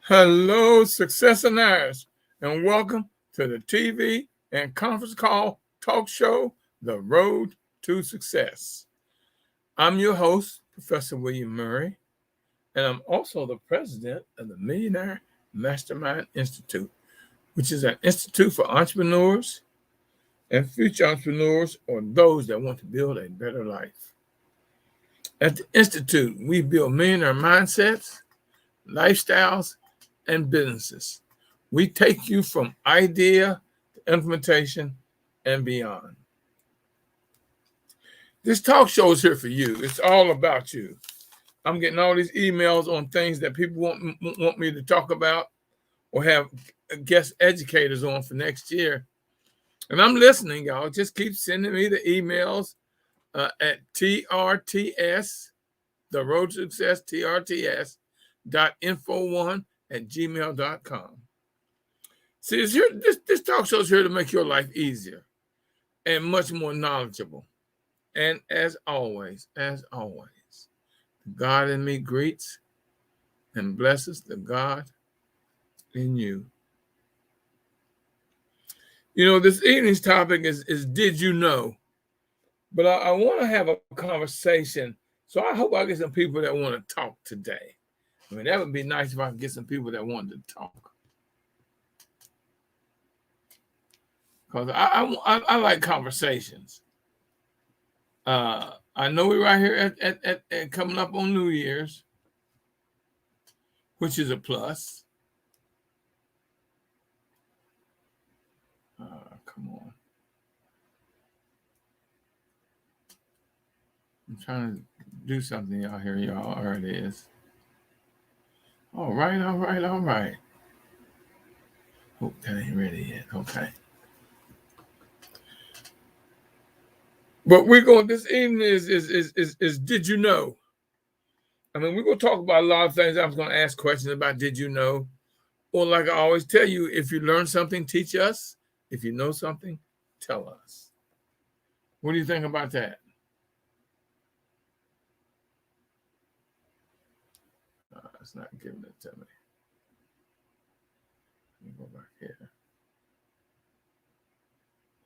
Hello, successionaires, and welcome to the TV and conference call talk show, The Road to Success. I'm your host, Professor William Murray, and I'm also the president of the Millionaire Mastermind Institute, which is an institute for entrepreneurs and future entrepreneurs or those that want to build a better life. At the Institute, we build millionaire mindsets, lifestyles, and businesses. We take you from idea to implementation and beyond. This talk show is here for you. It's all about you. I'm getting all these emails on things that people want me to talk about or have guest educators on for next year. And I'm listening, y'all. Just keep sending me the emails at TRTS, the road to success, TRTS.info1@gmail.com. See, this talk show is here to make your life easier and much more knowledgeable. And as always, God in me greets and blesses the God in you. You know, this evening's topic is did you know? But I want to have a conversation. So I hope I get some people that want to talk today. I mean, that would be nice if I could get some people that want to talk. Because I like conversations. I know we're right here at coming up on New Year's, which is a plus. Come on. I'm trying to do something out here, y'all. There it is. All right. Oh, that ain't ready yet. Okay. But we're going, this evening is did you know? I mean, we're going to talk about a lot of things. I was going to ask questions about did you know? Or like I always tell you, if you learn something, teach us. If you know something, tell us. What do you think about that? It's not giving it to me. Let me go back here.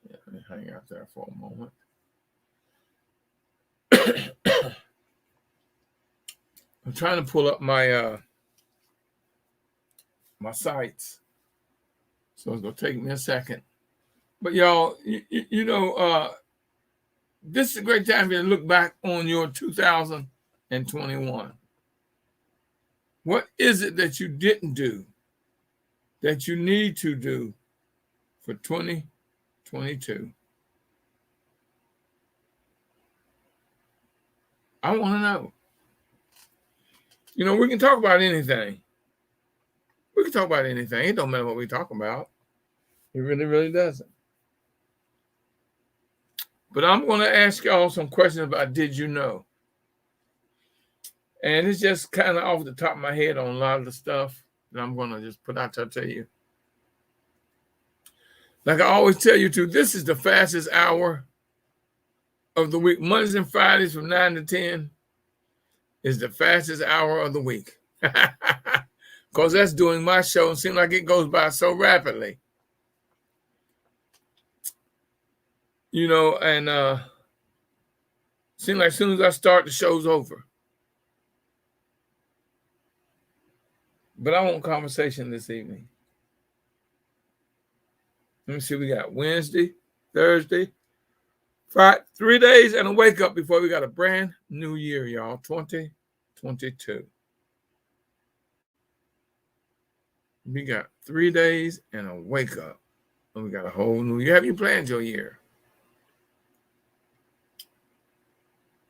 Yeah, let me hang out there for a moment. I'm trying to pull up my my sites, so it's gonna take me a second. But y'all, you know, this is a great time to look back on your 2021. What is it that you didn't do that you need to do for 2022? I want to know. You know, we can talk about anything. We can talk about anything. It don't matter what we talk about. It really doesn't. But I'm going to ask y'all some questions about did you know? And it's just kind of off the top of my head on a lot of the stuff that I'm going to just put out there to you. Like I always tell you too, this is the fastest hour of the week. Mondays and Fridays from 9 to 10 is the fastest hour of the week. Because that's doing my show and seems like it goes by so rapidly. You know, and seems like as soon as I start, the show's over. But I want conversation this evening. Let me see, we got Wednesday, Thursday, Friday, 3 days and a wake up before we got a brand new year, y'all, 2022. We got 3 days and a wake up. And we got a whole new year. Have you planned your year?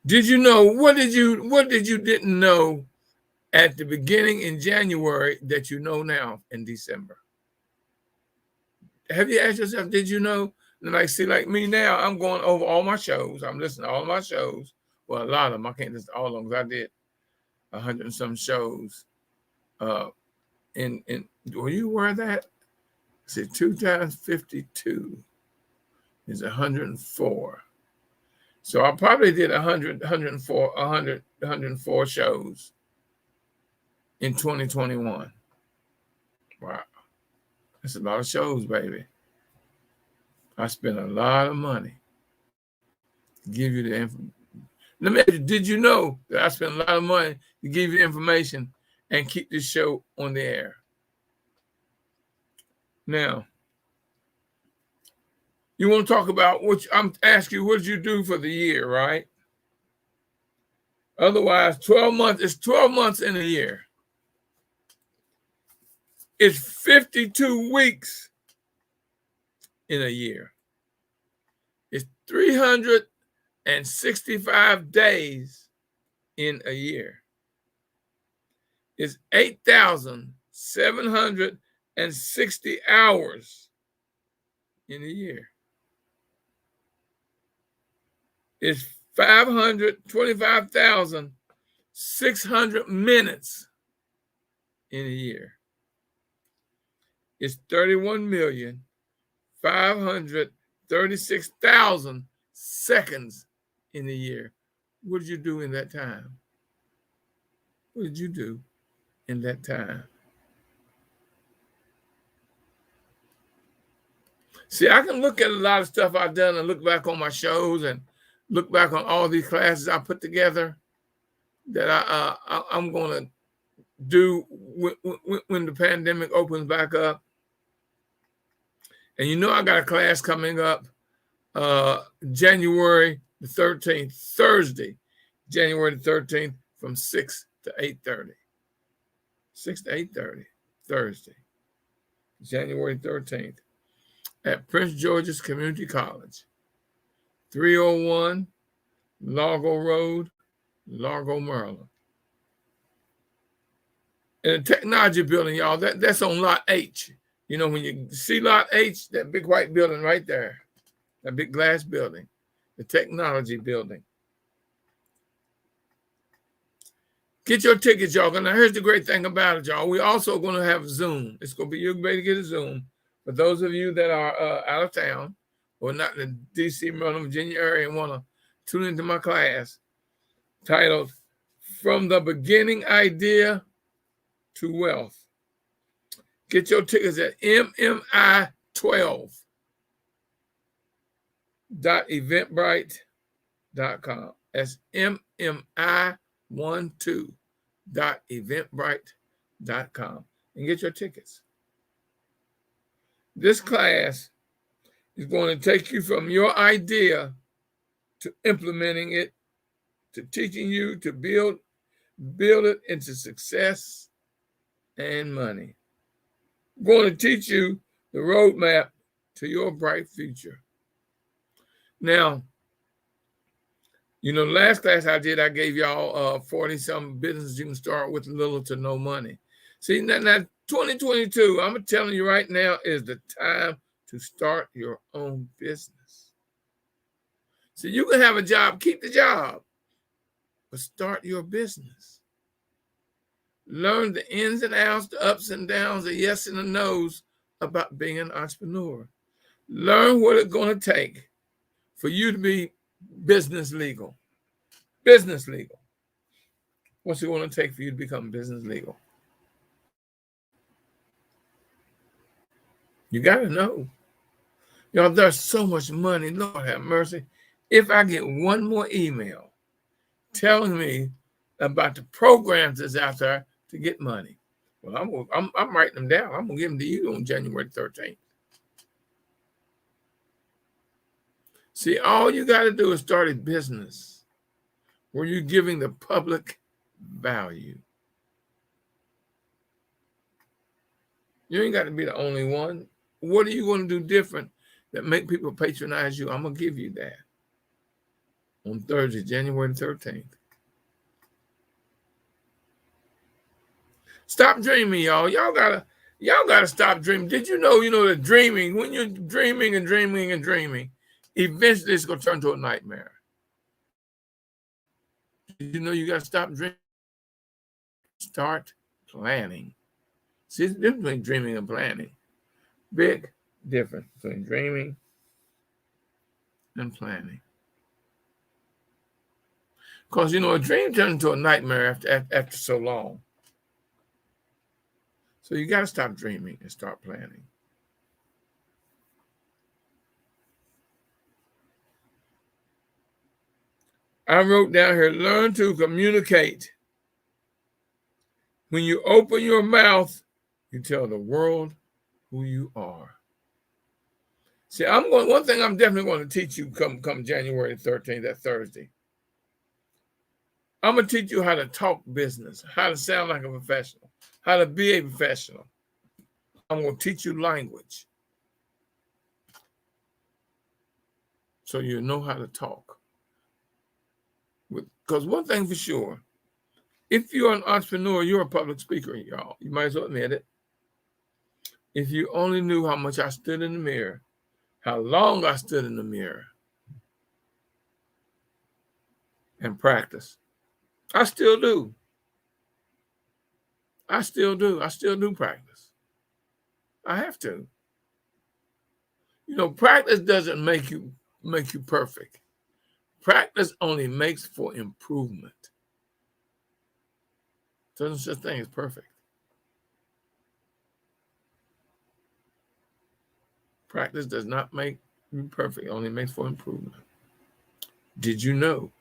Did you know, what did you didn't know at the beginning in January that you know now in December? Have you asked yourself, did you know? And like, see, like me now, I'm going over all my shows. I'm listening to all my shows. Well, a lot of them. I can't listen to all of them because I did 100 and some shows. Were you aware of that? See, 2 times 52 is 104. So I probably did 104 shows in 2021. Wow. That's a lot of shows, baby. I spent a lot of money to give you the information. Let me ask you, did you know that I spent a lot of money to give you information and keep this show on the air? Now, you want to talk about I'm asking you, what did you do for the year, right? Otherwise, 12 months, it's 12 months in a year. It's 52 weeks in a year. It's 365 days in a year. It's 8,760 hours in a year. It's 525,600 minutes in a year. It's 31,536,000 seconds in a year. What did you do in that time? What did you do in that time? See, I can look at a lot of stuff I've done and look back on my shows and look back on all these classes I put together that I'm going to do when the pandemic opens back up. And you know I got a class coming up January the 13th, Thursday, January the 13th from 6 to 8:30. 6 to 8:30, Thursday, January 13th at Prince George's Community College, 301 Largo Road, Largo, Maryland. And the technology building, y'all, that's on Lot H. You know, when you see Lot H, that big white building right there, that big glass building, the technology building. Get your tickets, y'all. Now, here's the great thing about it, y'all. We're also going to have Zoom. It's going to be your way to get a Zoom. For those of you that are out of town or not in the D.C., Maryland, Virginia area and want to tune into my class titled From the Beginning Idea to Wealth. Get your tickets at mmi12.eventbrite.com. That's mmi12.eventbrite.com and get your tickets. This class is going to take you from your idea to implementing it, to teaching you to build it into success and money. I'm going to teach you the roadmap to your bright future. Now, you know, last class I did, I gave y'all 40-something businesses you can start with little to no money. See, now 2022, I'm telling you right now, is the time to start your own business. So you can have a job, keep the job, but start your business. Learn the ins and outs, the ups and downs, the yes and the no's about being an entrepreneur. Learn what it's going to take for you to be business legal. Business legal. What's it going to take for you to become business legal? You got to know. Y'all, there's so much money. Lord have mercy. If I get one more email telling me about the programs that's out there to get money, well, I'm writing them down. I'm going to give them to you on January 13th. See, all you got to do is start a business where you're giving the public value. You ain't got to be the only one. What are you going to do different that make people patronize you? I'm going to give you that on Thursday, January 13th. Stop dreaming, y'all. Y'all gotta stop dreaming. Did you know that dreaming, when you're dreaming and dreaming and dreaming, eventually it's gonna turn to a nightmare. Did you know you gotta stop dreaming? Start planning. See, there's a difference between dreaming and planning. Big difference between dreaming and planning. Because a dream turns into a nightmare after so long. So you got to stop dreaming and start planning. I wrote down here, learn to communicate. When you open your mouth, you tell the world who you are. See, one thing I'm definitely going to teach you come January 13th, that Thursday. I'm going to teach you how to talk business, how to sound like a professional, how to be a professional. I'm going to teach you language so you know how to talk. Because one thing for sure, if you're an entrepreneur, you're a public speaker, y'all. You might as well admit it. If you only knew how much I stood in the mirror, how long I stood in the mirror and practiced. I still do. I still do practice. I have to. You know, practice doesn't make you perfect. Practice only makes for improvement. There's no such thing as perfect. Practice does not make you perfect, it only makes for improvement. Did you know?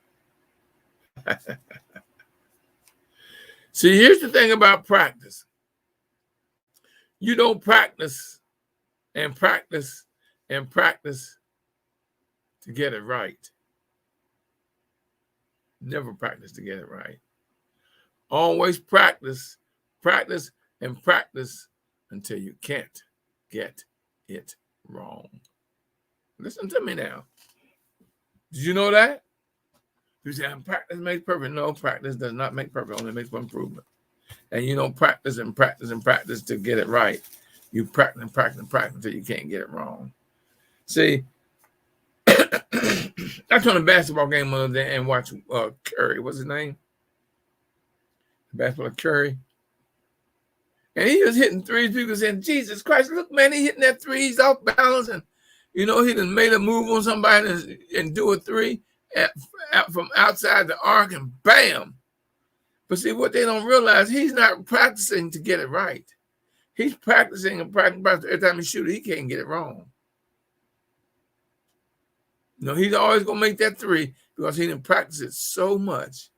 See, here's the thing about practice. You don't practice and practice and practice to get it right. Never practice to get it right. Always practice, practice, and practice until you can't get it wrong. Listen to me now. Did you know that? You say, practice makes perfect. No, practice does not make perfect, only makes for improvement. And you don't practice and practice and practice to get it right. You practice and practice and practice until you can't get it wrong. See, I turned a basketball game the other day and watched Curry. What's his name? Basketball Curry. And he was hitting threes. People saying, Jesus Christ, look, man, he hitting that three. He's off balance. And, you know, he done made a move on somebody and do a three from outside the arc and bam. But see, what they don't realize, he's not practicing to get it right. He's practicing and practicing. Every time he shoots, he can't get it wrong. You know, he's always going to make that three because he didn't practice it so much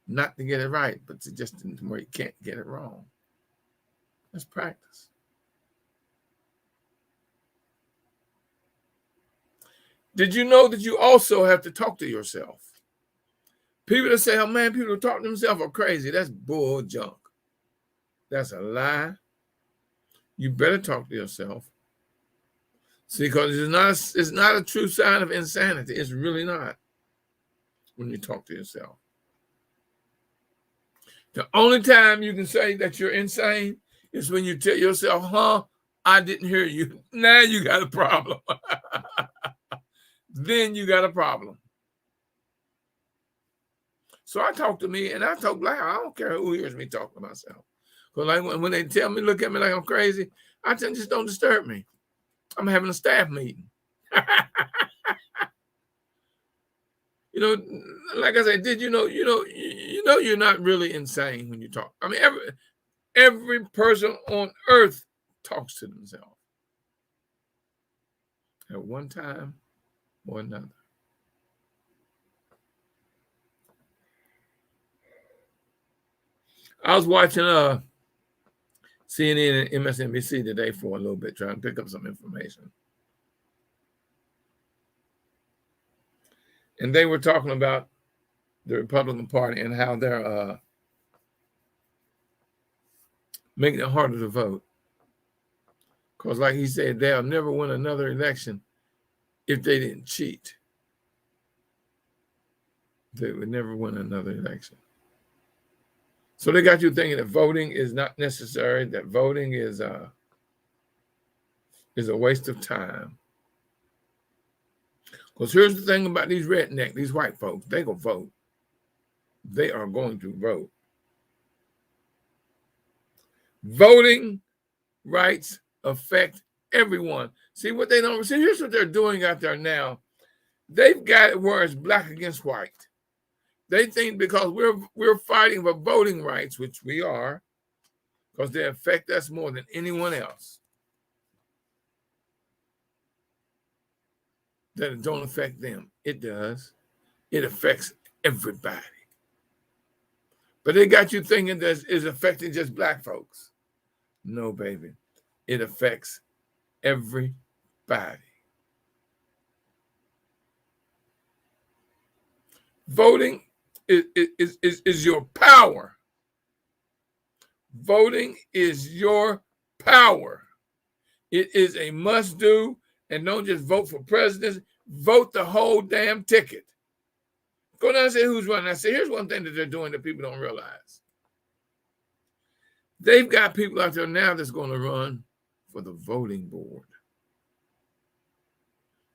not to get it right, but to just where he can't get it wrong. That's practice. Did you know that you also have to talk to yourself? People that say, oh man, people who talk to themselves are crazy. That's bull junk. That's a lie. You better talk to yourself. See, because it's not a true sign of insanity. It's really not when you talk to yourself. The only time you can say that you're insane is when you tell yourself, I didn't hear you. Now you got a problem. Then you got a problem. So I talk to me and I talk loud. I don't care who hears me talk to myself. Because like when they tell me, look at me like I'm crazy, I tell them, just don't disturb me. I'm having a staff meeting. You know, like I said, did you know you're not really insane when you talk. I mean, every person on earth talks to themselves at one time or another. I was watching CNN and MSNBC today for a little bit, trying to pick up some information. And they were talking about the Republican Party and how they're making it harder to vote. Because like he said, they'll never win another election if they didn't cheat. They would never win another election. So they got you thinking that voting is not necessary, that voting is a waste of time. Because here's the thing about these redneck, these white folks, they gonna vote. They are going to vote. Voting rights affect everyone. See what they don't see. Here's what they're doing out there now. They've got it where it's black against white. They think because we're fighting for voting rights, which we are, because they affect us more than anyone else. That it don't affect them. It does. It affects everybody. But they got you thinking that it's affecting just black folks. No, baby. It affects everybody. Voting is your power. Voting is your power. It is a must do. And don't just vote for presidents. Vote the whole damn ticket. Go down and say who's running. I say, here's one thing that they're doing that people don't realize. They've got people out there now that's going to run for the voting board.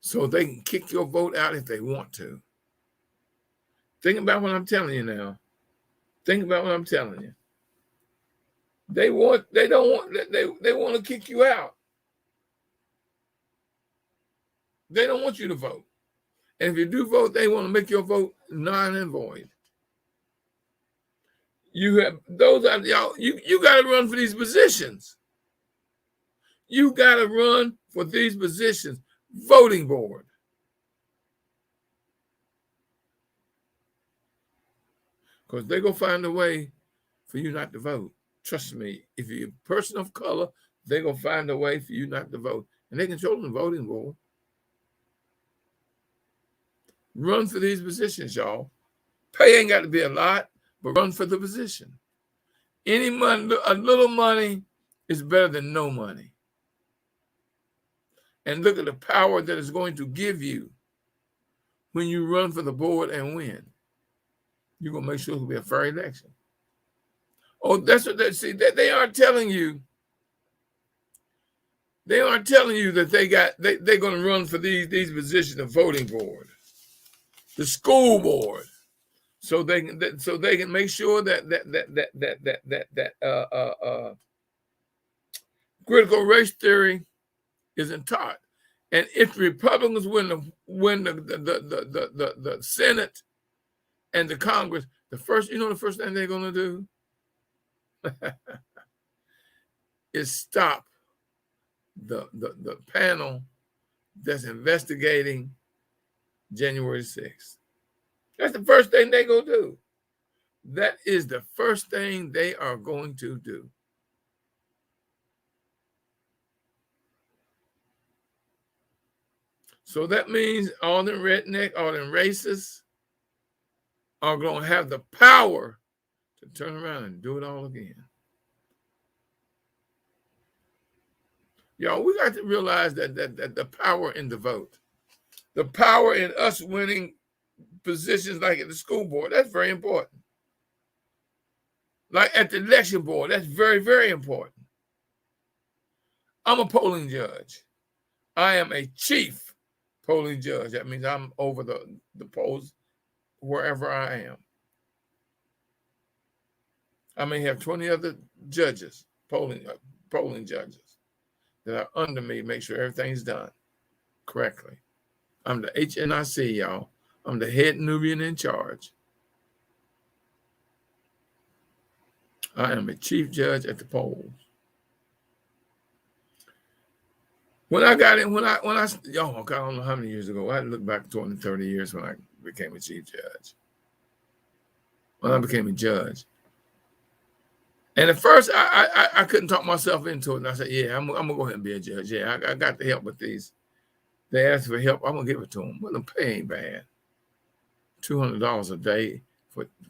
So they can kick your vote out if they want to. Think about what I'm telling you now. Think about what I'm telling you. They want to kick you out. They don't want you to vote. And if you do vote, they want to make your vote non and void. You have those out y'all. You got to run for these positions. You got to run for these positions. Voting board. Because they're going to find a way for you not to vote. Trust me, if you're a person of color, they're going to find a way for you not to vote. And they control the voting board. Run for these positions, y'all. Pay ain't got to be a lot, but run for the position. Any money, a little money is better than no money. And look at the power that it's going to give you when you run for the board and win. You're going to make sure it'll be a fair election. Oh, that's what they see. They aren't telling you. They aren't telling you that they're going to run for these positions of voting board, the school board, so they can make sure that critical race theory isn't taught. And if Republicans win the Senate and the Congress, the first thing they're going to do is stop the panel that's investigating January 6th. That's the first thing they're going to do. That is the first thing they are going to do. So that means all them redneck, all them racists are going to have the power to turn around and do it all again. Y'all, we got to realize that the power in the vote, the power in us winning positions like at the school board, that's very important. Like at the election board, that's very, very important. I'm a polling judge. I am a chief polling judge. That means I'm over the polls wherever I am. I may have 20 other judges, polling judges that are under me, make sure everything's done correctly. I'm the HNIC, y'all. I'm the head Nubian in charge. I am a chief judge at the polls. When I got in, I don't know how many years ago, I look back 20, 30 years when I became a chief judge. When I became a judge. And at first, I couldn't talk myself into it. And I said, yeah, I'm going to go ahead and be a judge. Yeah, I got the help with these. They asked for help. I'm going to give it to them. Well, the pay ain't bad. $200 a day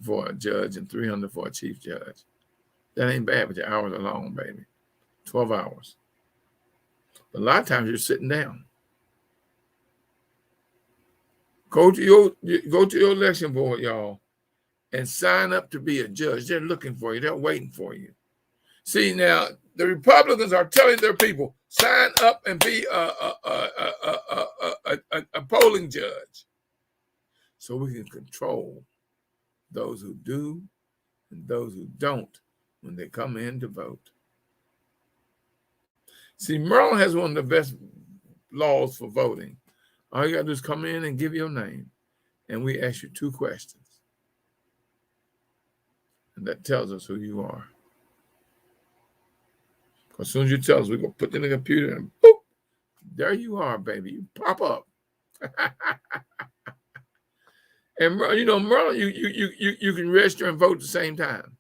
for a judge and $300 for a chief judge. That ain't bad, but your hours are long, baby. 12 hours. But a lot of times you're sitting down. Go to your election board, y'all, and sign up to be a judge. They're looking for you. They're waiting for you. See, now, the Republicans are telling their people, sign up and be a polling judge so we can control those who do and those who don't when they come in to vote. See, Maryland has one of the best laws for voting. All you got to do is come in and give your name, and we ask you 2 questions. And that tells us who you are. As soon as you tell us, we're going to put it in the computer and boop, there you are, baby. You pop up. And Maryland, you can register and vote at the same time.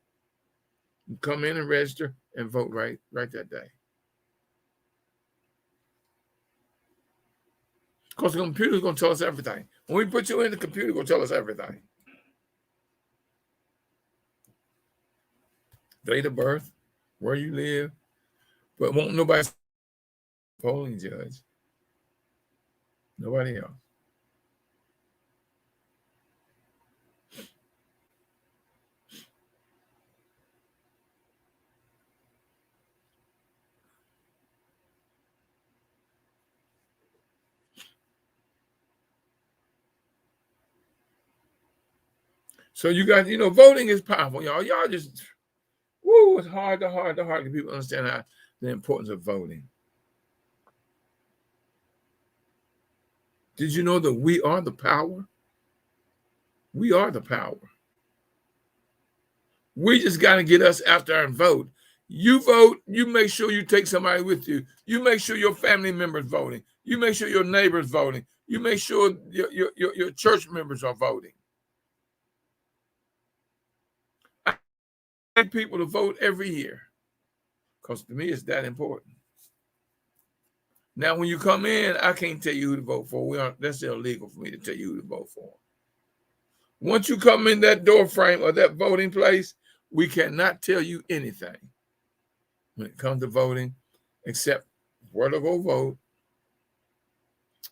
You come in and register and vote right that day. Because the computer's going to tell us everything. When we put you in, the computer going to tell us everything. Date of birth, where you live, but won't nobody polling judge. Nobody else. So you got, voting is powerful, y'all. Y'all just, it's hard to people understand the importance of voting. Did you know that we are the power? We are the power. We just got to get us out there and vote. You vote, you make sure you take somebody with you. You make sure your family members voting. You make sure your neighbors voting. You make sure your church members are voting. I need people to vote every year because to me it's that important. Now, when you come in, I can't tell you who to vote for. That's illegal for me to tell you who to vote for. Once you come in that door frame or that voting place, we cannot tell you anything when it comes to voting, except where to go vote.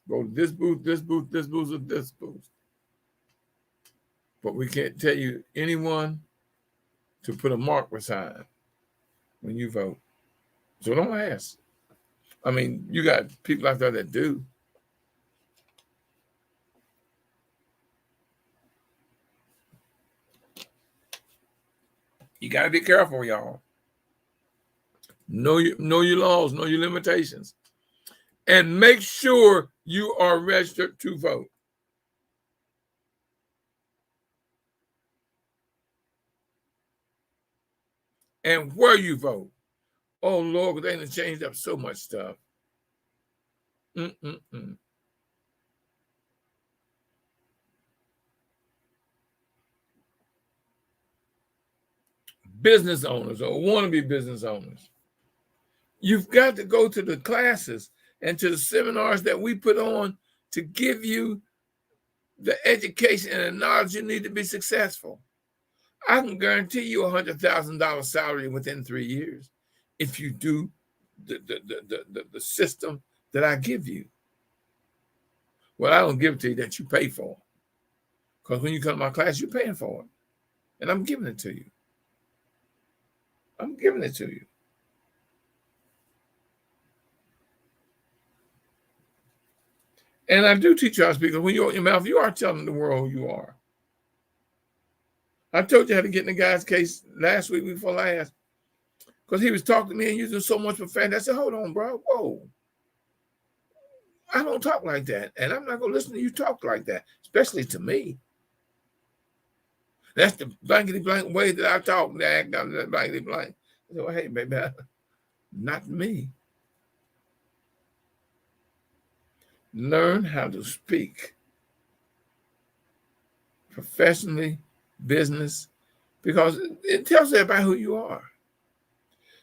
Go to this booth, this booth, this booth, or this booth. But we can't tell you anyone to put a mark beside when you vote. So don't ask. I mean, you got people out there that do. You got to be careful, y'all. Know your laws, know your limitations. And make sure you are registered to vote. And where you vote. Oh, Lord, they done changed up so much stuff. Business owners or wannabe business owners. You've got to go to the classes and to the seminars that we put on to give you the education and the knowledge you need to be successful. I can guarantee you $100,000 salary within 3 years if you do the system that I give you. Well, I don't give it to you, that you pay for. Because when you come to my class, you're paying for it. And I'm giving it to you. I'm giving it to you. And I do teach you how to speak. Because when you open your mouth, you are telling the world who you are. I told you how to get in the guy's case last week before last. Because he was talking to me and using so much profanity. I said, hold on, bro. Whoa. I don't talk like that. And I'm not going to listen to you talk like that, especially to me. That's the blankety blank way that I talk. That act out that blankety blank. I said, well, hey, baby, not me. Learn how to speak professionally, business, because it tells everybody who you are.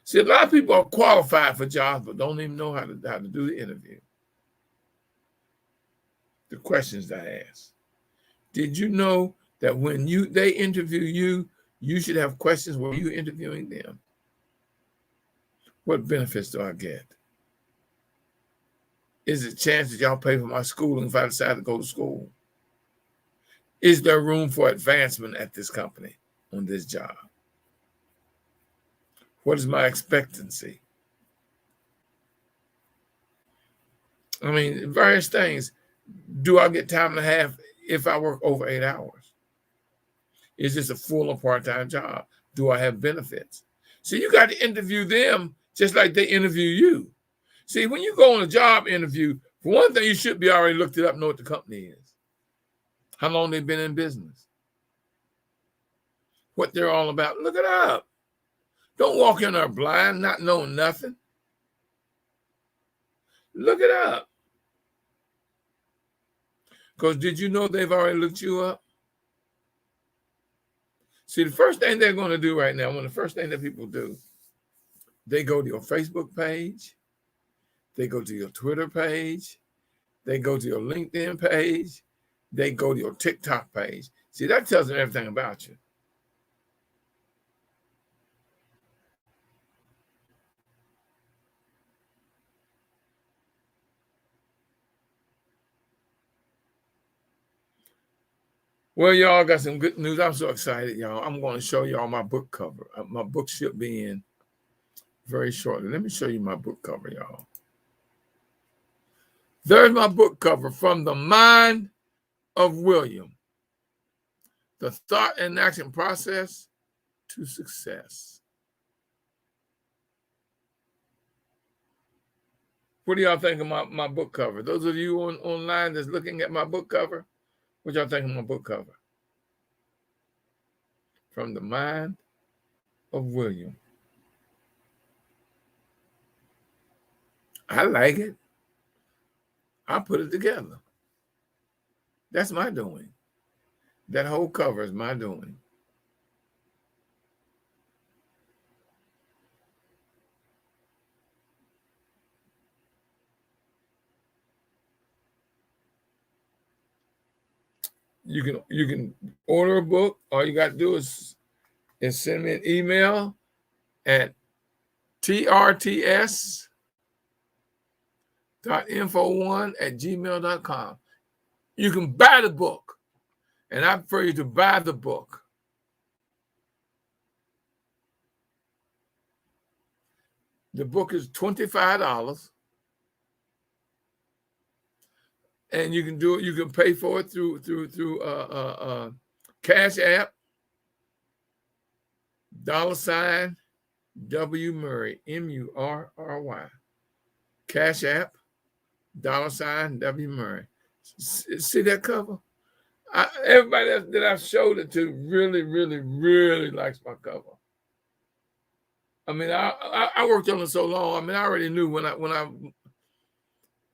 See, a lot of people are qualified for jobs, but don't even know how to do the interview. The questions I ask. Did you know that when they interview you, you should have questions where you're interviewing them? What benefits do I get? Is it a chance that y'all pay for my schooling if I decide to go to school? Is there room for advancement at this company on this job? What is my expectancy? I mean, various things. Do I get time and a half if I work over 8 hours? Is this a full or part-time job? Do I have benefits? So you got to interview them just like they interview you. See, when you go on a job interview, for one thing, you should be already looked it up, know what the company is, how long they've been in business, what they're all about. Look it up. Don't walk in there blind, not knowing nothing. Look it up. Because did you know they've already looked you up? See, the first thing they're going to do right now, one of the first things that people do, they go to your Facebook page, they go to your Twitter page, they go to your LinkedIn page, they go to your TikTok page. See, that tells them everything about you. Well, y'all got some good news. I'm so excited, y'all. I'm going to show y'all my book cover. My book should be in very shortly. Let me show you my book cover, y'all. There's my book cover, From the Mind of William, The Thought and Action Process to Success. What do y'all think of my book cover? Those of you online that's looking at my book cover, what y'all think of my book cover? From the Mind of William. I like it. I put it together. That's my doing. That whole cover is my doing. You can order a book. All you got to do is send me an email at trts.info1@gmail.com. You can buy the book, and I prefer you to buy the book. The book is $25, and you can do it. You can pay for it through Cash App, $ W Murray, Murry, Cash App, $ W Murray. See that cover? Everybody that I've showed it to really, really, really likes my cover. I mean, I worked on it so long. I mean, I already knew when I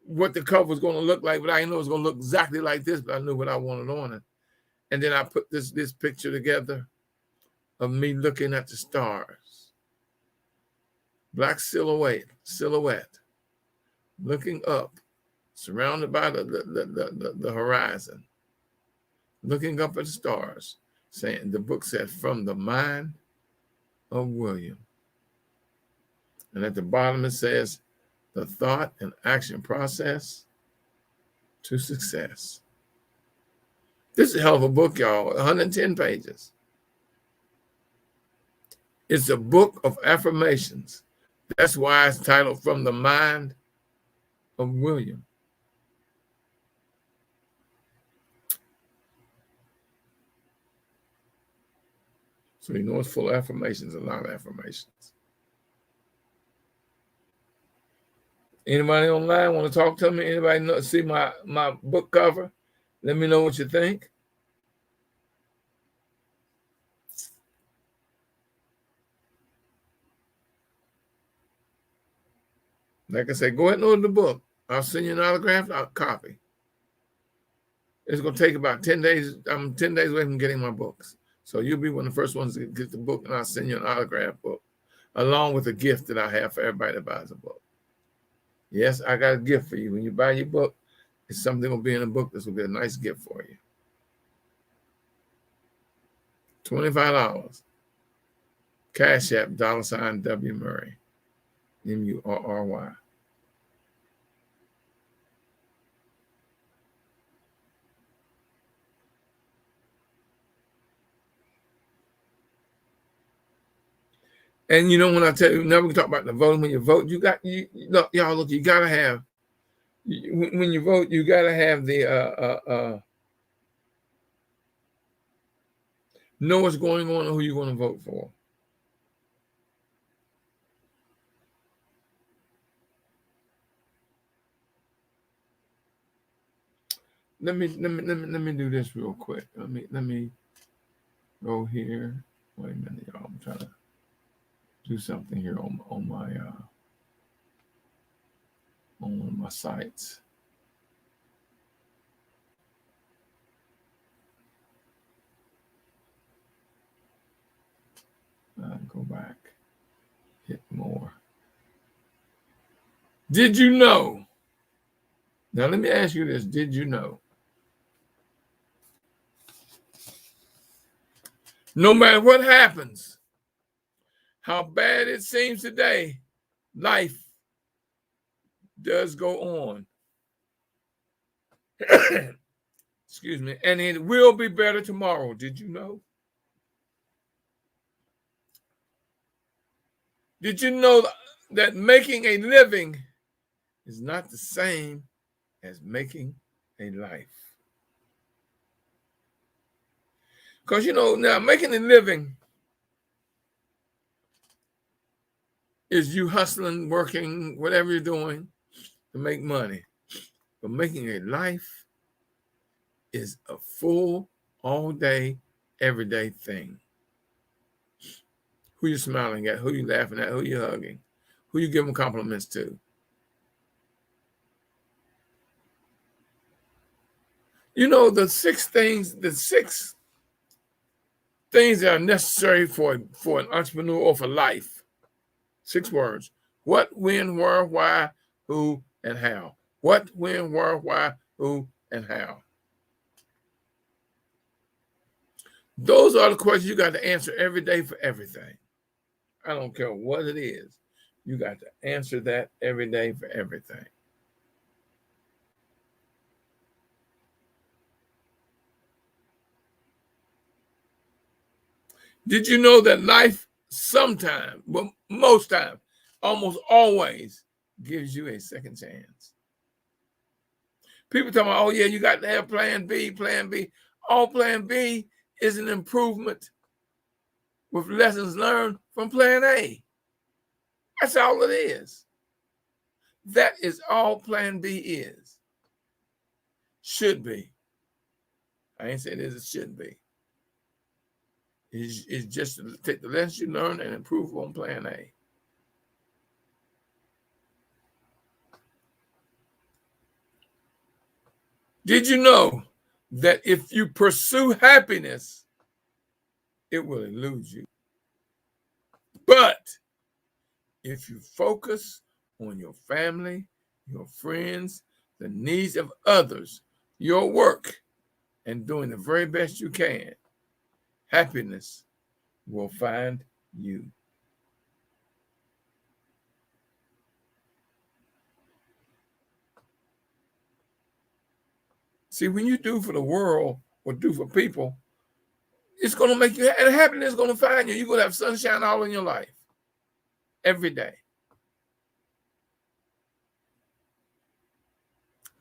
what the cover was going to look like, but I didn't know it was going to look exactly like this. But I knew what I wanted on it, and then I put this picture together of me looking at the stars, black silhouette, looking up, surrounded by the horizon, looking up at the stars, saying the book said, From the Mind of William. And at the bottom it says, The Thought and Action Process to Success. This is a hell of a book, y'all. 110 pages. It's a book of affirmations. That's why it's titled From the Mind of William. So you know it's full of affirmations, a lot of affirmations. Anybody online want to talk to me? Anybody see my book cover? Let me know what you think. Like I said, go ahead and order the book. I'll send you an autographed copy. It's going to take about 10 days. I'm 10 days away from getting my books. So you'll be one of the first ones to get the book, and I'll send you an autographed book, along with a gift that I have for everybody that buys a book. Yes, I got a gift for you. When you buy your book, it's something will be in the book. This will be a nice gift for you. $25. Cash App, $ W Murray, Murry. And you know, when I tell you, now we can talk about the voting. When you vote, y'all look, you gotta have, when you vote, you gotta have the know what's going on and who you're going to vote for. Let me do this real quick. Let me go here. Wait a minute, y'all. I'm trying to do something here on on one of my sites. Go back, hit more. Did you know? Now, let me ask you this. Did you know? No matter what happens, how bad it seems today, life does go on. Excuse me. And it will be better tomorrow. Did you know? Did you know that making a living is not the same as making a life? Because, now making a living is you hustling, working, whatever you're doing to make money. But making a life is a full, all day, everyday thing. Who you smiling at? Who you laughing at? Who you hugging? Who you giving compliments to? The six things that are necessary for an entrepreneur or for life. 6 words. What, when, where, why, who, and how. What, when, where, why, who, and how. Those are the questions you got to answer every day for everything. I don't care what it is. You got to answer that every day for everything. Did you know that life sometimes, well, most times, almost always gives you a second chance? People talking about, oh yeah, you got to have plan B, plan B. All plan B is an improvement with lessons learned from plan A. That's all it is. That is all plan B is. Should be. I ain't saying it shouldn't be. It's just to take the lessons you learn and improve on plan A. Did you know that if you pursue happiness, it will elude you? But if you focus on your family, your friends, the needs of others, your work, and doing the very best you can, happiness will find you. See, when you do for the world or do for people, it's going to make you, and happiness is going to find you. You're going to have sunshine all in your life, every day.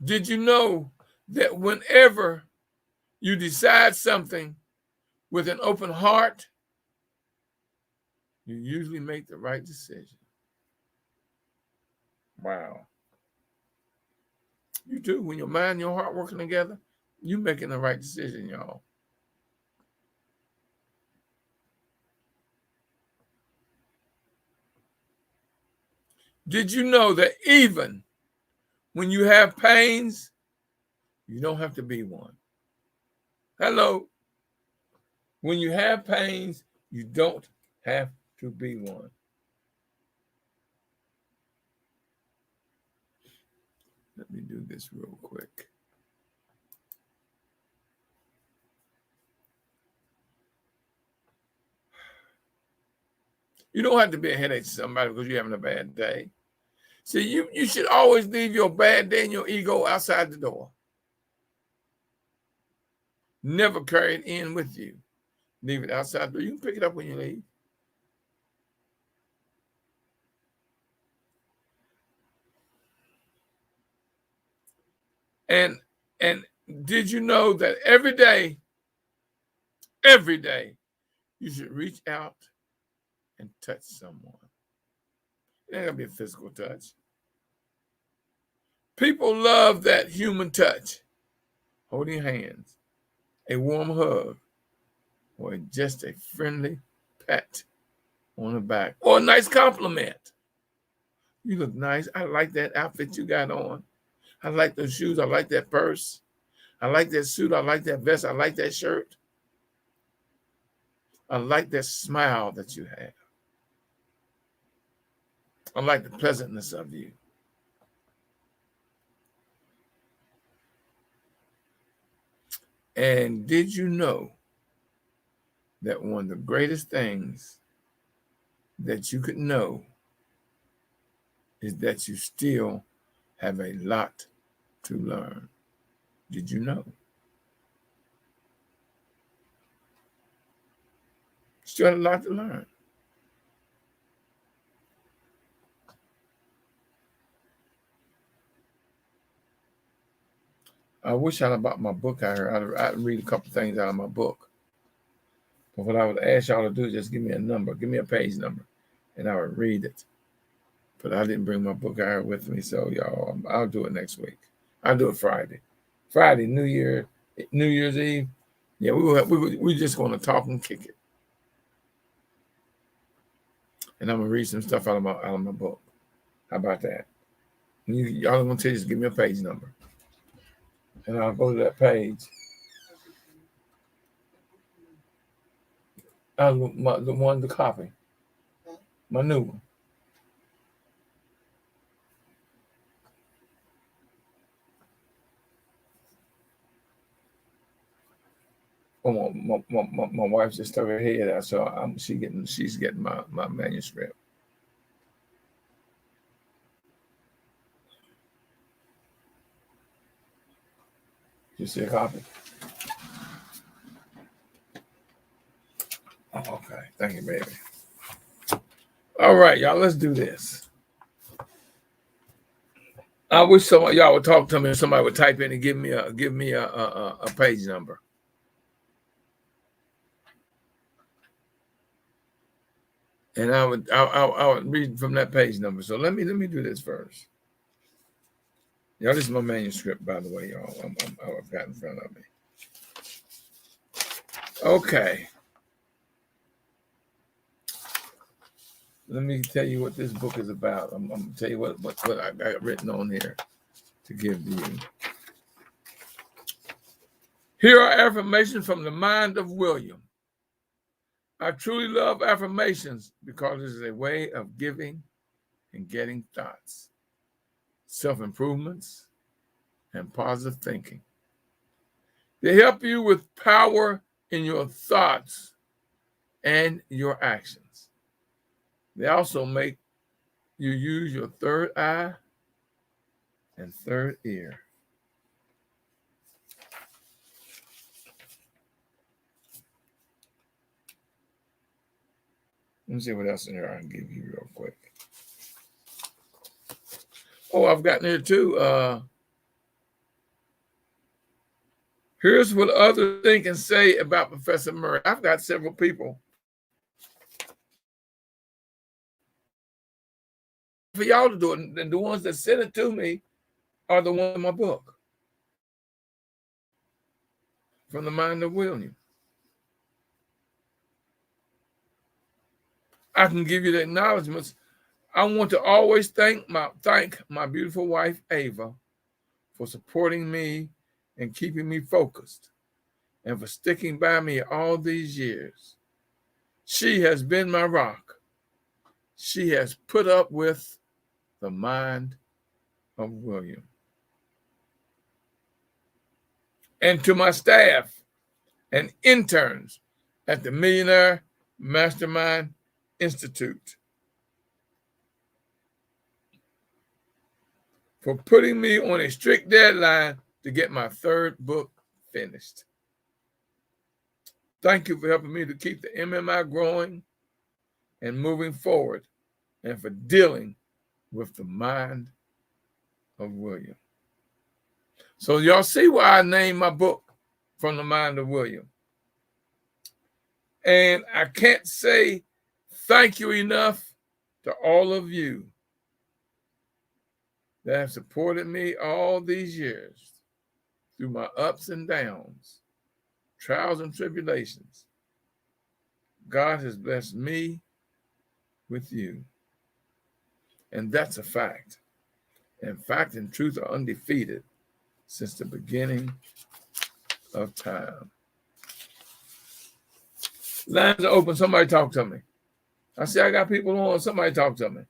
Did you know that whenever you decide something with an open heart, you usually make the right decision? Wow. You do. When your mind and your heart working together, you're making the right decision, y'all. Did you know that even when you have pains, you don't have to be one? Hello. When you have pains, you don't have to be one. Let me do this real quick. You don't have to be a headache to somebody because you're having a bad day. See, you should always leave your bad day and your ego outside the door. Never carry it in with you. Leave it outside the door. You can pick it up when you leave. And did you know that every day, you should reach out and touch someone? It ain't gonna be a physical touch. People love that human touch. Holding hands, a warm hug, or just a friendly pat on the back, or a nice compliment. You look nice. I like that outfit you got on. I like those shoes. I like that purse. I like that suit. I like that vest. I like that shirt. I like that smile that you have. I like the pleasantness of you. And did you know that one of the greatest things that you could know is that you still have a lot to learn? Did you know? Still have a lot to learn. I wish I'd bought my book out here. I'd read a couple things out of my book. But what I would ask y'all to do is just give me a number, give me a page number, and I would read it. But I didn't bring my book out here with me, so y'all, I'll do it next week. I'll do it Friday. Friday, New Year's Eve. Yeah, we're just going to talk and kick it. And I'm gonna read some stuff out of my book. How about that? Y'all are gonna tell you just give me a page number, and I'll go to that page. The copy, my new one. Oh, my wife just stuck her head out, so she's getting my manuscript. You see a copy? Oh, okay. Thank you, baby. All right, y'all. Let's do this. I wish some of y'all would talk to me and somebody would type in and give me a page number. And I would read from that page number. So let me do this first. Y'all, this is my manuscript, by the way, y'all. I've got in front of me. Okay. Let me tell you what this book is about. I'm gonna tell you what I got written on here to give to you. Here are affirmations from the mind of William. I truly love affirmations because it is a way of giving and getting thoughts, self-improvements, and positive thinking. They help you with power in your thoughts and your actions. They also make you use your third eye and third ear. Let me see what else in here I can give you real quick. Oh, I've gotten here too. Here's what others think and say about Professor Murray. I've got several people. For y'all to do it, and the ones that sent it to me are the ones in my book. From the mind of William. I can give you the acknowledgments. I want to always thank my beautiful wife, Ava, for supporting me and keeping me focused and for sticking by me all these years. She has been my rock. She has put up with the mind of William. And to my staff and interns at the Millionaire Mastermind Institute for putting me on a strict deadline to get my third book finished. Thank you for helping me to keep the MMI growing and moving forward, and for dealing with the mind of William. So y'all see why I named my book From the Mind of William. And I can't say thank you enough to all of you that have supported me all these years through my ups and downs, trials and tribulations. God has blessed me with you. And that's a fact. And fact and truth are undefeated since the beginning of time. Lines are open. Somebody talk to me. I see I got people on. Somebody talk to me.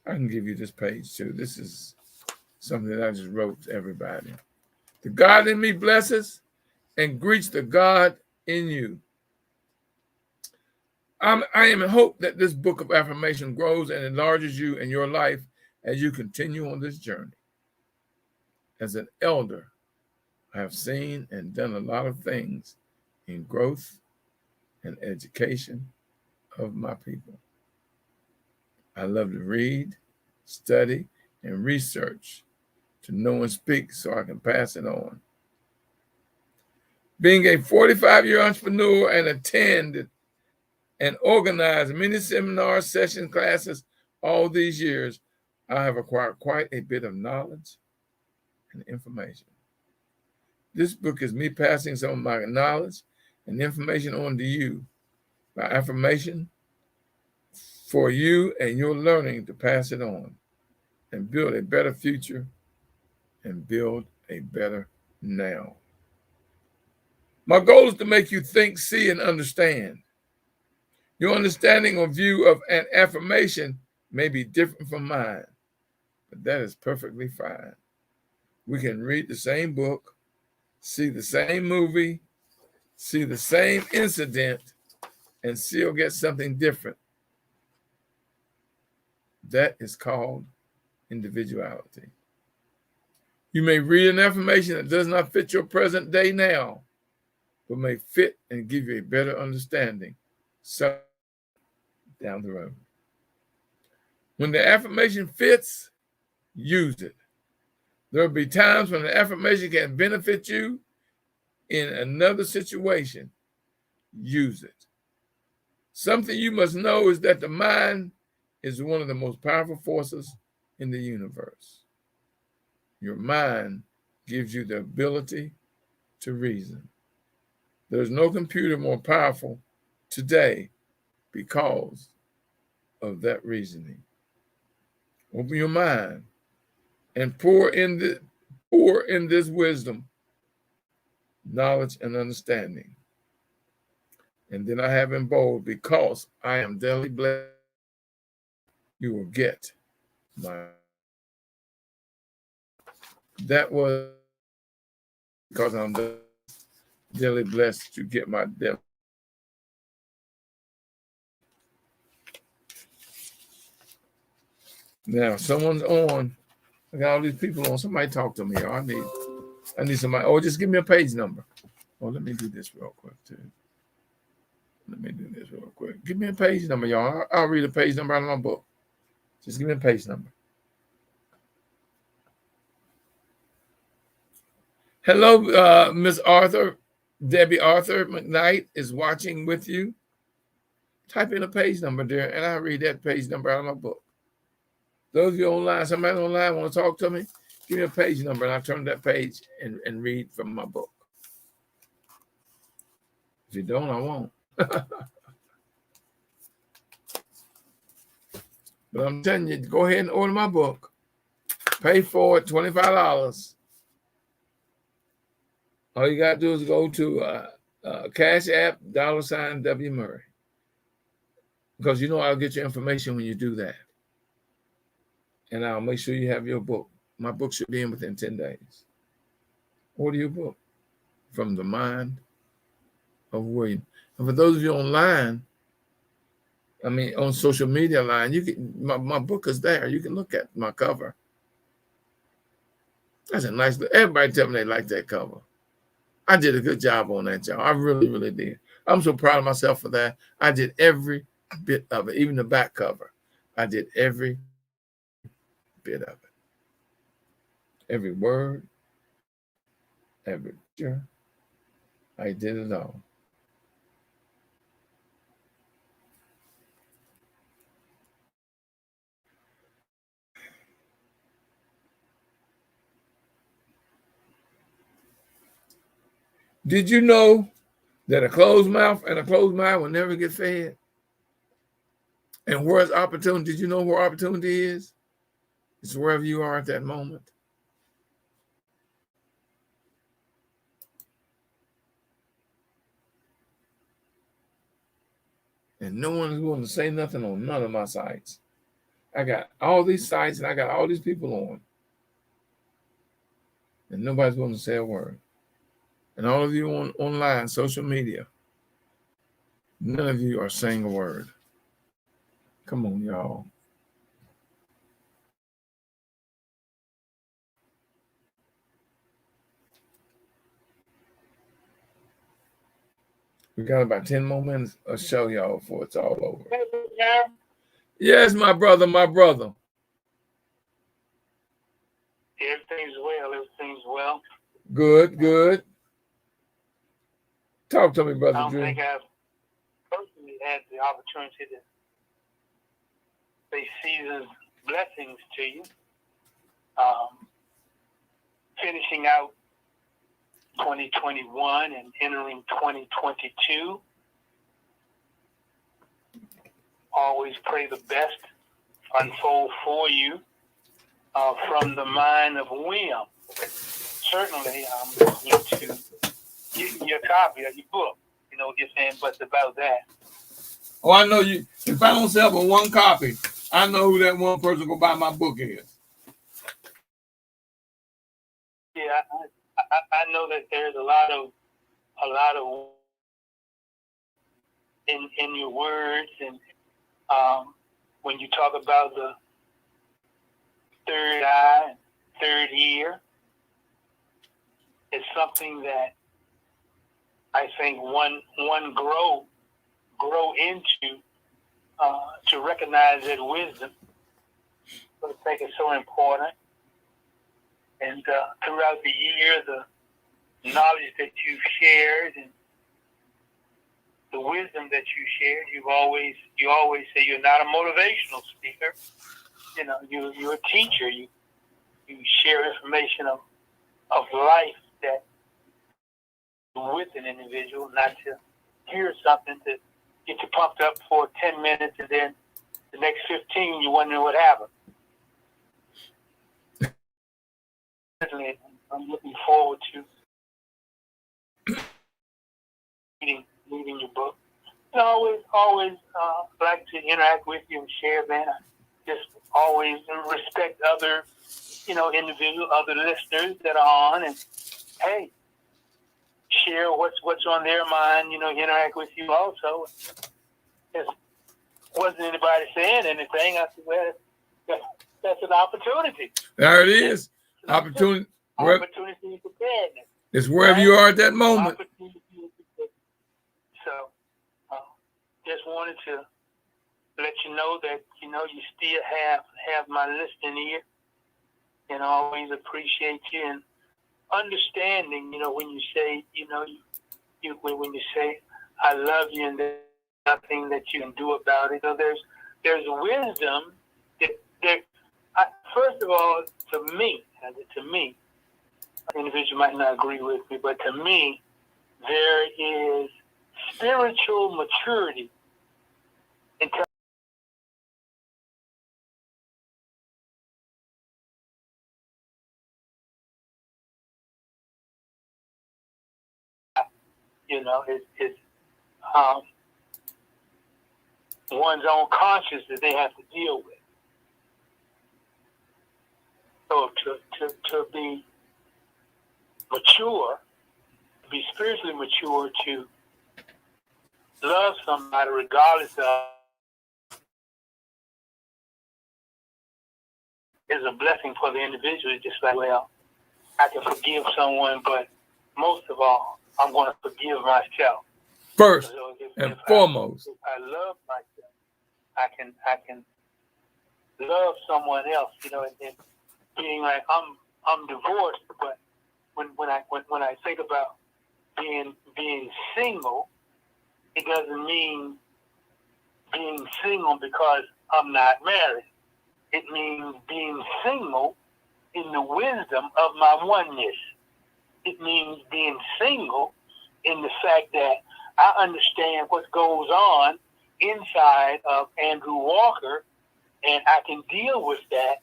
I can give you this page too. This is something that I just wrote to everybody. The God in me blesses and greets the God in you. I am in hope that this book of affirmation grows and enlarges you in your life as you continue on this journey. As an elder, I have seen and done a lot of things in growth and education of my people. I love to read, study, and research to know and speak so I can pass it on. Being a 45-year entrepreneur and attended and organized many seminars, sessions, classes all these years, I have acquired quite a bit of knowledge and information. This book is me passing some of my knowledge and information on to you by affirmation for you and your learning to pass it on and build a better future and build a better now. My goal is to make you think, see, and understand. Your understanding or view of an affirmation may be different from mine, but that is perfectly fine. We can read the same book, see the same movie, see the same incident, and still get something different. That is called individuality. You may read an affirmation that does not fit your present day now, but may fit and give you a better understanding so down the road. When the affirmation fits, use it. There will be times when the affirmation can benefit you in another situation. Use it. Something you must know is that the mind is one of the most powerful forces in the universe. Your mind gives you the ability to reason. There's no computer more powerful today because of that reasoning. Open your mind and pour in this wisdom, knowledge, and understanding. And then I have in bold, because I am daily blessed, you will get my. That was because I'm daily blessed to get my death. Now, someone's on. I got all these people on. Somebody talk to me. I need somebody. Oh, just give me a page number. Oh, let me do this real quick, too. Give me a page number, y'all. I'll read a page number out of my book. Just give me a page number. Hello, Miss Arthur. Debbie Arthur McKnight is watching with you. Type in a page number there, and I'll read that page number out of my book. Those of you online, somebody online want to talk to me, give me a page number, and I'll turn that page and read from my book. If you don't, I won't. But I'm telling you, go ahead and order my book. Pay for it, $25. All you got to do is go to Cash App, $W Murray. Because you know I'll get your information when you do that. And I'll make sure you have your book. My book should be in within 10 days. Order your book, From the Mind of William. And for those of you online, on social media line, you can my book is there. You can look at my cover. That's a nice look. Everybody tell me they like that cover. I did a good job on that, y'all. I really, really did. I'm so proud of myself for that. I did every bit of it, even the back cover. I did every bit of it. Every word, every picture. I did it all. Did you know that a closed mouth and a closed mind will never get fed? And where's opportunity? Did you know where opportunity is? It's wherever you are at that moment. And no one is willing to say nothing on none of my sites. I got all these sites and I got all these people on. And nobody's willing to say a word. And all of you online, social media, none of you are saying a word. Come on, y'all. We got about 10 more minutes of show, y'all, before it's all over. Yes, my brother, my brother. Everything's well, everything's well. Good, good. Talk to me, Brother I don't Drew. think I've personally had the opportunity to say season's blessings to you. Finishing out 2021 and entering 2022. Always pray the best unfold for you from the mind of William. Certainly, I'm going to give you a copy of your book. You know what you're saying, but it's about that. Oh, I know you. If I don't sell but one copy, I know who that one person go buy my book is. Yeah, I know that there's a lot of in your words, and when you talk about the third eye, third ear, it's something that I think one grow into to recognize that wisdom. I think it's so important. And throughout the year, the knowledge that you've shared and the wisdom that you shared, you always say you're not a motivational speaker. You know, you're a teacher. You share information of life that with an individual, not to hear something to get you pumped up for 10 minutes and then the next 15 you wonder what happened. I'm looking forward to reading your book. I always like to interact with you and share, man. I just always respect other, individuals, other listeners that are on, and hey, share what's on their mind. Interact with you also. Just wasn't anybody saying anything. I said, well, that's an opportunity. There it is. Opportunity. Opportunity for preparedness. It's wherever you are at that moment. So, just wanted to let you know that you still have my listening ear, and I always appreciate you and understanding. When you say, when you say I love you and there's nothing that you can do about it. So there's wisdom that first of all, to me, individual might not agree with me, but to me, there is spiritual maturity in terms it's one's own conscience that they have to deal with. So to be mature, to be spiritually mature, to love somebody regardless of is a blessing for the individual. It's just like, well, I can forgive someone, but most of all, I'm going to forgive myself. First and foremost. If I love myself, I can love someone else, and being like I'm divorced, but when I think about being single, it doesn't mean being single because I'm not married. It means being single in the wisdom of my oneness. It means being single in the fact that I understand what goes on inside of Andrew Walker, and I can deal with that.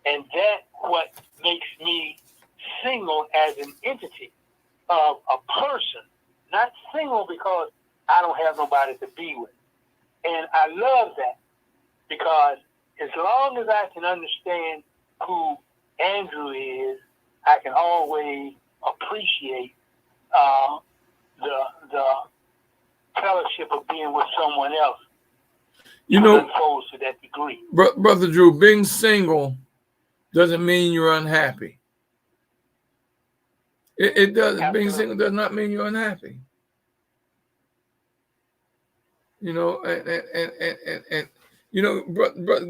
And that's what makes me single as an entity of a person, not single because I don't have nobody to be with. And I love that because as long as I can understand who Andrew is, I can always appreciate the fellowship of being with someone else. You know, unfolds to that degree. Brother Drew, being single doesn't mean you're unhappy. It does. Absolutely. Being single does not mean you're unhappy. You know, and you know,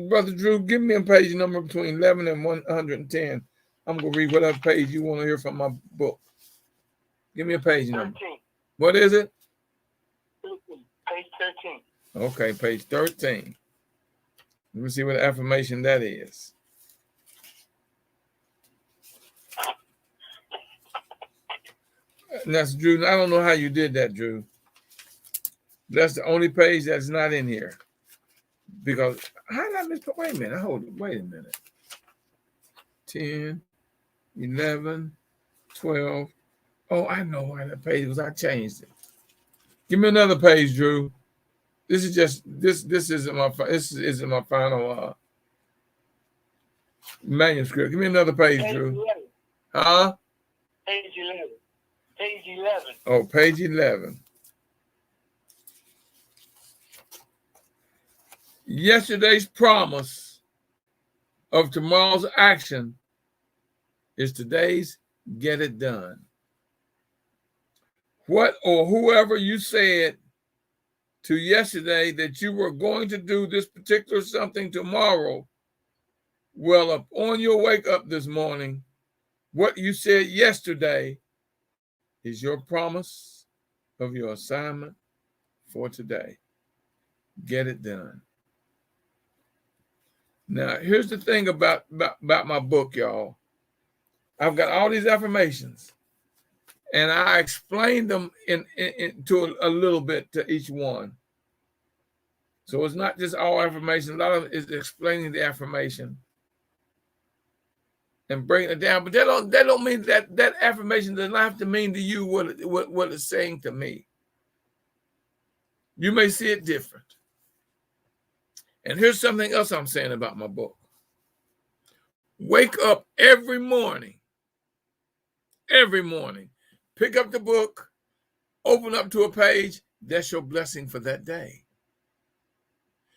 Brother Drew, give me a page number between 11 and 110. I'm going to read whatever page you want to hear from my book. Give me a page number. 13. What is it? 13. Page 13. Okay, page 13. Let me see what affirmation that is. And that's Drew. I don't know how you did that, Drew. That's the only page that's not in here. Because how did I miss? Wait a minute. Hold it. Wait a minute. 10, 11, 12. Oh, I know why that page was. I changed it. Give me another page, Drew. This is just this isn't my final manuscript. Give me another page, Drew. 11. Huh? Page 11. Page 11. Oh, page 11. Yesterday's promise of tomorrow's action is today's get it done. What or whoever you said to yesterday that you were going to do this particular something tomorrow, well, upon your wake up this morning, what you said yesterday is your promise of your assignment for today. Get it done. Now, here's the thing about my book, y'all. I've got all these affirmations, and I explained them to a little bit to each one. So it's not just all affirmation. A lot of it is explaining the affirmation and breaking it down. But that don't mean that affirmation does not have to mean to you what it's saying to me. You may see it different. And here's something else I'm saying about my book. Wake up every morning. Every morning. Pick up the book, open up to a page. That's your blessing for that day.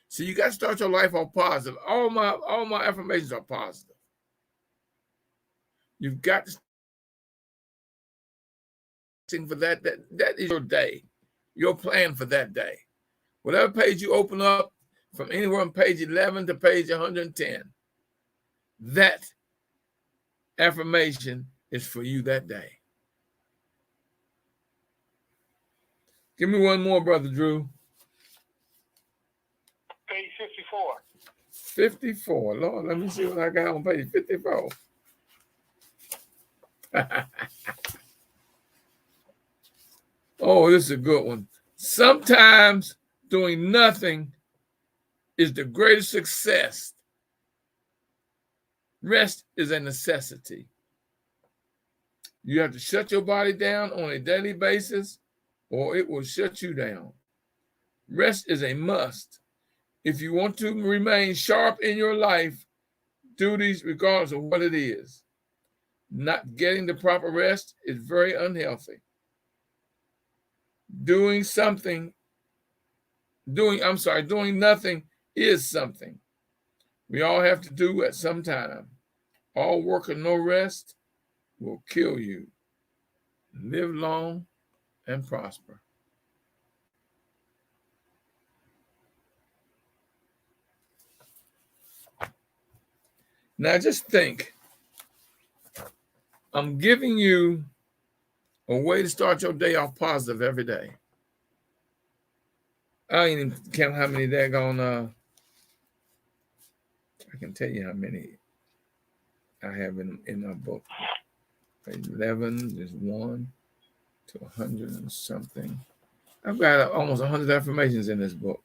So you got to start your life off positive. All my affirmations are positive. You've got to sing for that is your day, your plan for that day. Whatever page you open up, from anywhere on page 11 to page 110, that affirmation is for you that day. Give me one more, Brother Drew. Page 54. 54. Lord, let me see what I got on page 54. Oh, this is a good one. Sometimes doing nothing is the greatest success. Rest is a necessity. You have to shut your body down on a daily basis, or it will shut you down. Rest is a must. If you want to remain sharp in your life, duties, regardless of what it is, not getting the proper rest is very unhealthy. Doing nothing is something we all have to do at some time. All work and no rest will kill you. Live long and prosper. Now just think, I'm giving you a way to start your day off positive every day. I ain't even count how many daggone, I can tell you how many I have in my book. Page 11, there's 1 to 100 and something. I've got almost 100 affirmations in this book.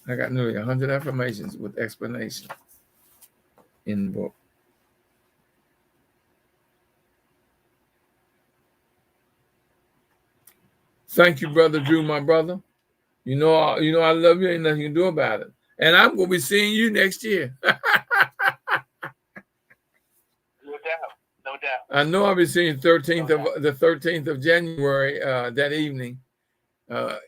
I got nearly 100 affirmations with explanation in the book. Thank you, Brother Drew, my brother. You know I love you. Ain't nothing you can do about it. And I'm going to be seeing you next year. No doubt. No doubt. I know I'll be seeing you the 13th of January that evening.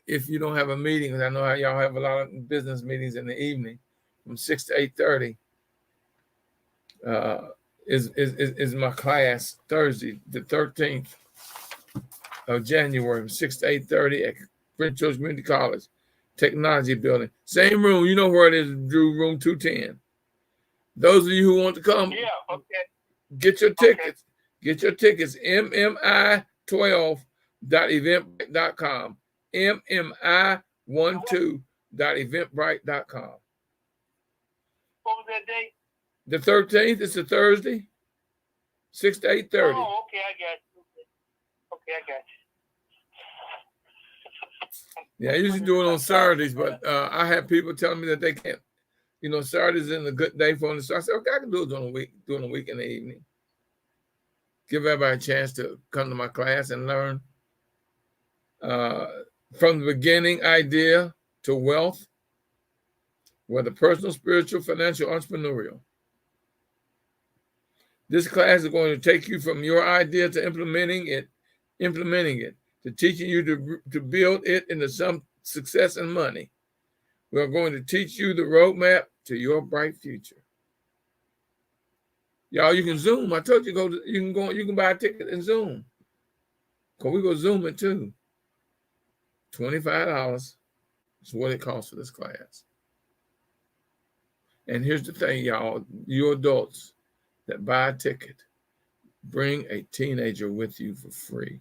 If you don't have a meeting, because I know how y'all have a lot of business meetings in the evening from 6 to 8:30. Is my class Thursday, the 13th of January from 6 to 8:30 at Prince George Community College, Technology Building. Same room, you know where it is, Drew, room 210. Those of you who want to come, get your tickets. Get your tickets, mmi12.eventbrite.com. mmi12.eventbrite.com. What was that date? The 13th is a Thursday, 6 to 8:30. Oh, okay, I got you. Okay, I got you. Yeah, I usually do it on Saturdays, but I have people telling me that they can't. You know, Saturdays isn't a good day for them. So I said, okay, I can do it during the week in the evening. Give everybody a chance to come to my class and learn from the beginning idea to wealth, whether personal, spiritual, financial, entrepreneurial. This class is going to take you from your idea to implementing it, to teaching you to build it into some success and money. We're going to teach you the roadmap to your bright future. Y'all, you can Zoom. I told you you can buy a ticket and Zoom. Because we go Zoom it too. $25 is what it costs for this class. And here's the thing, y'all, you adults that buy a ticket, bring a teenager with you for free.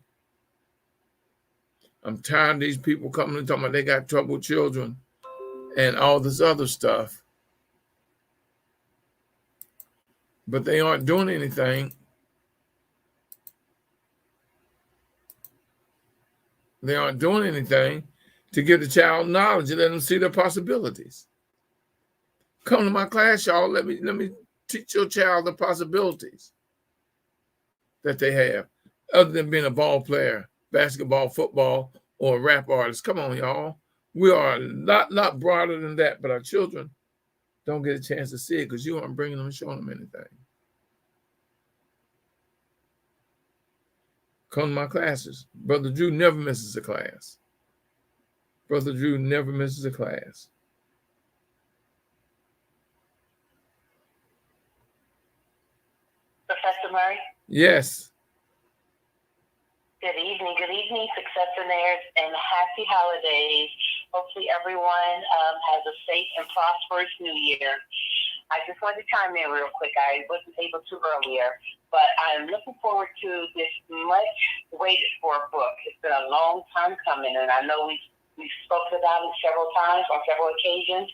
I'm tired of these people coming and talking about they got troubled children and all this other stuff. But they aren't doing anything. They aren't doing anything to give the child knowledge and let them see their possibilities. Come to my class, y'all. Let me teach your child the possibilities that they have, other than being a ball player, basketball, football, or a rap artist. Come on, y'all. We are a lot broader than that, but our children don't get a chance to see it because you aren't bringing them and showing them anything. Come to my classes. Brother Drew never misses a class. Brother Drew never misses a class. Professor Murray? Yes. Good evening, successionaires, and happy holidays. Hopefully everyone has a safe and prosperous new year. I just wanted to chime in real quick. I wasn't able to earlier, but I'm looking forward to this much waited for book. It's been a long time coming, and I know we've spoken about it several times on several occasions.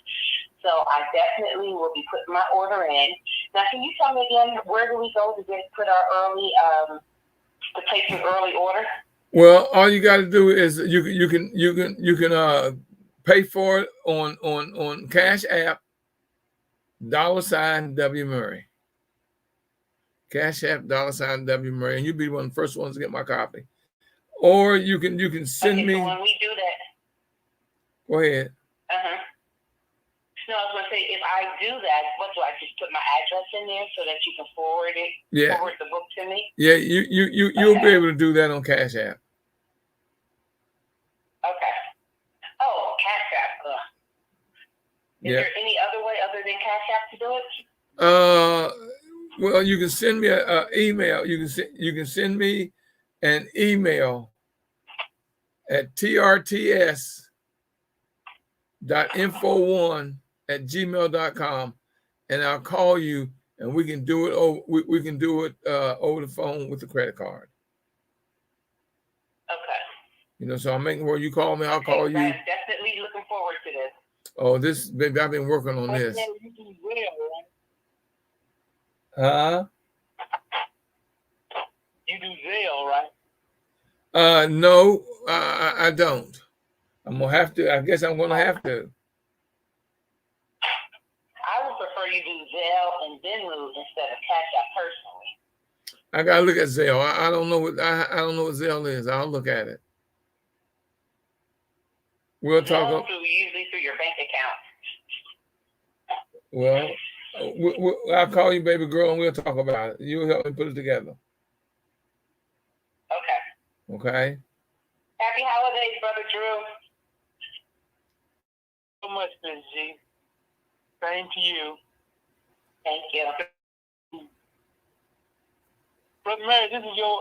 So I definitely will be putting my order in. Now, can you tell me again, where do we go to put our early, to place an early order? Well, all you got to do is you can pay for it on Cash App, $W Murray. Cash App, $W Murray, and you'll be one of the first ones to get my copy. Or you can send me. So when we do that. Go ahead. No, I was going to say, if I do that, what do I just put my address in there so that you can forward it? Yeah. Forward the book to me? Yeah, you'll be able to do that on Cash App. Okay. Oh, Cash App. Is there any other way other than Cash App to do it? Well, you can send me an email. You can send me an email at trts.info1@gmail.com, and I'll call you, and we can do it over. We can do it over the phone with the credit card. Okay. You know, so I'm making where you call me, I'll call you. I'm definitely looking forward to this. Oh, baby, I've been working on this. You do Zelle, right? Huh? You do Zelle, right? No, I don't. I'm gonna have to. I guess I'm gonna have to. I would prefer you do Zelle and Venmo instead of Cash App personally. I gotta look at Zelle. I don't know what I don't know what Zelle is. I'll look at it. We'll talk. Usually through your bank account. Well, I'll call you, baby girl, and we'll talk about it. You help me put it together. Okay. Okay. Happy holidays, Brother Drew. So much, Ms. G. Same to you. Thank you. Brother Mary, this is your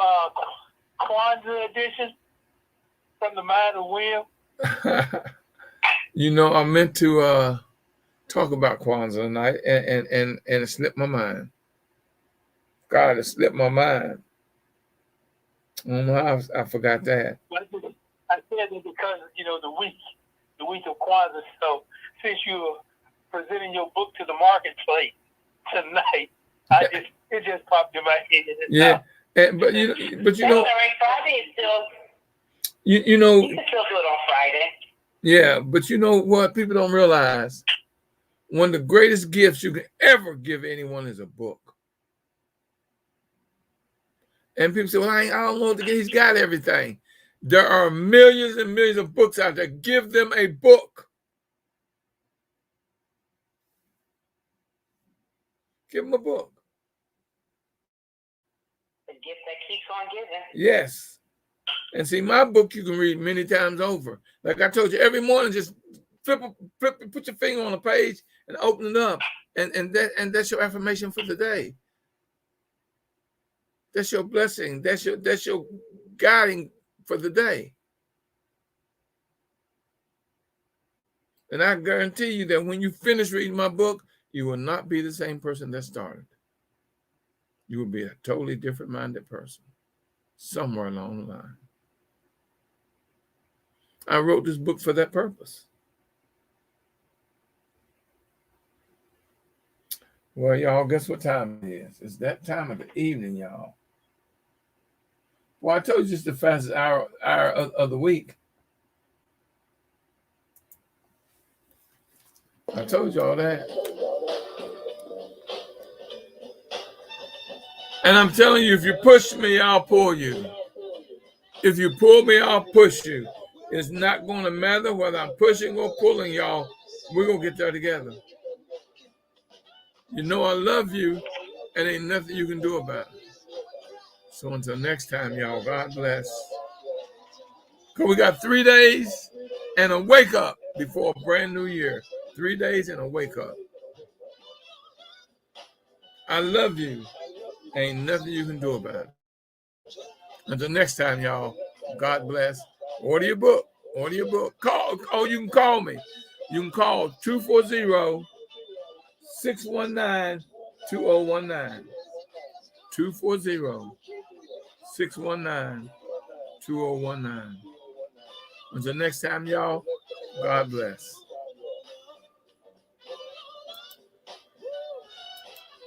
Kwanzaa edition from the Mind of Will. You know, I meant to talk about Kwanzaa tonight, and it slipped my mind. God, it slipped my mind. I don't know how I forgot that. I said it because, the week of Kwanzaa. So since you are presenting your book to the marketplace tonight, it just popped in my head. Yeah, but you know, Friday is still. You know. You can still do it on Friday. Yeah, but you know what? People don't realize one of the greatest gifts you can ever give anyone is a book. And people say, well, I don't know what to get. He's got everything. There are millions and millions of books out there. Give them a book. Give them a book. The gift that keeps on giving. Yes. And see, my book you can read many times over. Like I told you, every morning, just flip, put your finger on a page and open it up. And that's your affirmation for the day. That's your blessing. That's your guiding for the day. And I guarantee you that when you finish reading my book, you will not be the same person that started. You will be a totally different minded person somewhere along the line. I wrote this book for that purpose. Well, y'all, guess what time it is? It's that time of the evening, y'all. Well, I told you it's the fastest hour of the week. I told you all that. And I'm telling you, if you push me, I'll pull you. If you pull me, I'll push you. It's not going to matter whether I'm pushing or pulling, y'all. We're going to get there together. You know I love you, and ain't nothing you can do about it. So until next time, y'all, God bless. Because we got 3 days and a wake up before a brand new year. 3 days and a wake up. I love you. Ain't nothing you can do about it. Until next time, y'all, God bless. Order your book. Order your book. You can call me. You can call 240-619-2019. 240-619-2019. Until next time, y'all, God bless.